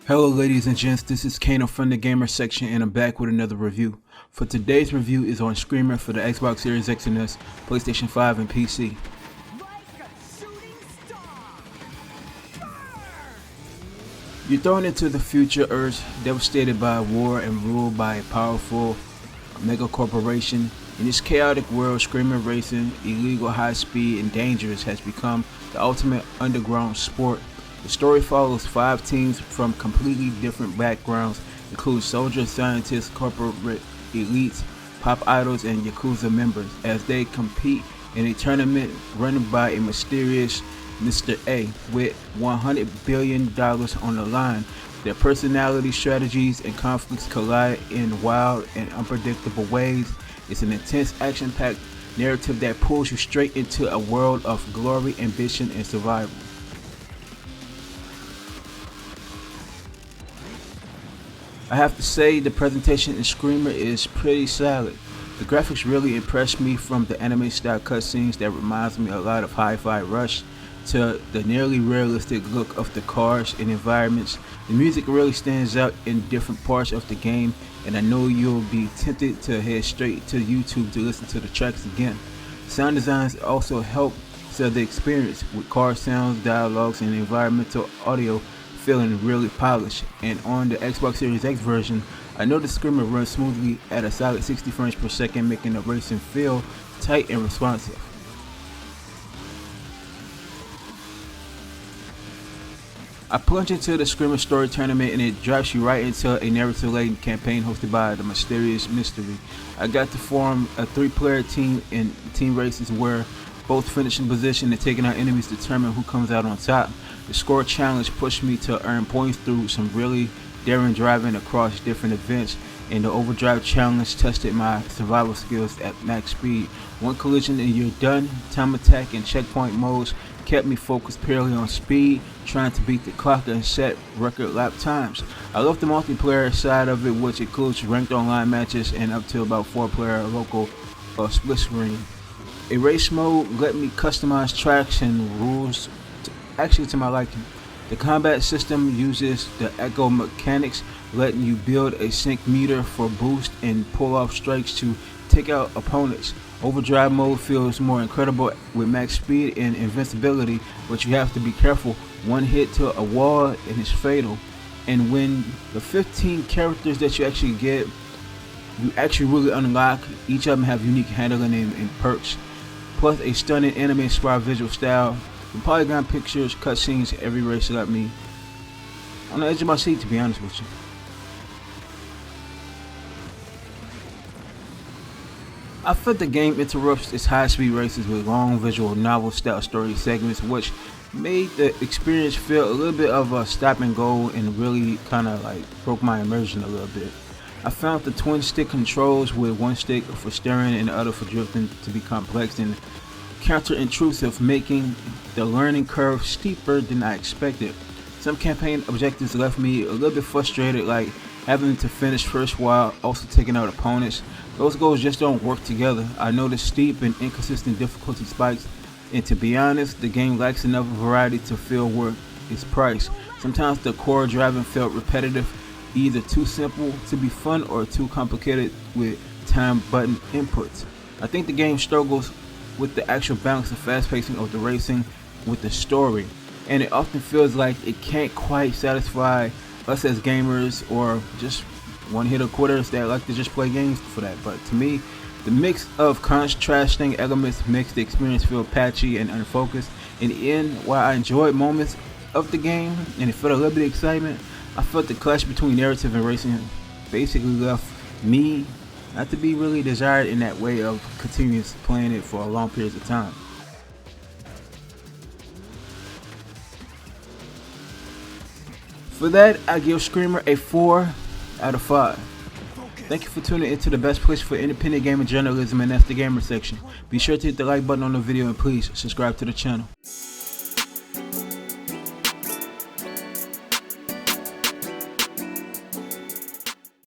Hello ladies and gents, this is Kano from the Gamer section and I'm back with another review. For today's review is on Screamer for the Xbox Series X and S, PlayStation 5 and PC. You're thrown into the future Earth, devastated by war and ruled by a powerful mega corporation. In this chaotic world, Screamer racing, illegal, high speed, and dangerous has become the ultimate underground sport. The story follows 5 teams from completely different backgrounds, including soldiers, scientists, corporate elites, pop idols, and Yakuza members, as they compete in a tournament run by a mysterious Mr. A with $100 billion on the line. Their personality, strategies, and conflicts collide in wild and unpredictable ways. It's an intense, action-packed narrative that pulls you straight into a world of glory, ambition, and survival. I have to say the presentation in Screamer is pretty solid. The graphics really impressed me, from the anime style cutscenes that reminds me a lot of Hi-Fi Rush to the nearly realistic look of the cars and environments. The music really stands out in different parts of the game, and I know you'll be tempted to head straight to YouTube to listen to the tracks again. Sound designs also help sell the experience, with car sounds, dialogues, and environmental audio feeling really polished. And on the Xbox Series X version, I know the Screamer runs smoothly at a solid 60 frames per second, making the racing feel tight and responsive. I plunge into the Screamer story tournament and it drops you right into a narrative-laden campaign hosted by the mysterious mystery. I got to form a 3-player team in team races where both finishing position and taking out enemies determine who comes out on top. The score challenge pushed me to earn points through some really daring driving across different events, and the overdrive challenge tested my survival skills at max speed. One collision and you're done. Time attack and checkpoint modes kept me focused purely on speed, trying to beat the clock and set record lap times. I love the multiplayer side of it, which includes ranked online matches and up to about 4-player local split screen. A race mode let me customize tracks and rules to my liking. The combat system uses the echo mechanics, letting you build a sync meter for boost and pull off strikes to take out opponents. Overdrive mode feels more incredible with max speed and invincibility, but you have to be careful. One hit to a wall and it's fatal. And when the 15 characters that you actually get, you actually really unlock, each of them have unique handling and perks, plus a stunning anime-inspired visual style. The polygon pictures, cutscenes, every race got me on the edge of my seat, to be honest with you. I felt the game interrupts its high-speed races with long visual novel-style story segments, which made the experience feel a little bit of a stop and go and really kind of like broke my immersion a little bit. I found the twin stick controls, with one stick for steering and the other for drifting, to be complex and counterintuitive, making the learning curve steeper than I expected. Some campaign objectives left me a little bit frustrated, like having to finish first while also taking out opponents. Those goals just don't work together. I noticed steep and inconsistent difficulty spikes, and to be honest, the game lacks enough variety to feel worth its price. Sometimes the core driving felt repetitive, either too simple to be fun or too complicated with time button inputs. I think the game struggles with the actual balance and fast pacing of the racing with the story, and it often feels like it can't quite satisfy us as gamers or just one-hitter quitters that like to just play games for that. But to me, the mix of contrasting elements makes the experience feel patchy and unfocused. In the end, while I enjoyed moments of the game and it felt a little bit of excitement, I felt the clash between narrative and racing basically left me not to be really desired in that way of continuing playing it for long periods of time. For that, I give Screamer a 4 out of 5. Thank you for tuning into the best place for independent gaming journalism, and that's the Gamer section. Be sure to hit the like button on the video and please subscribe to the channel.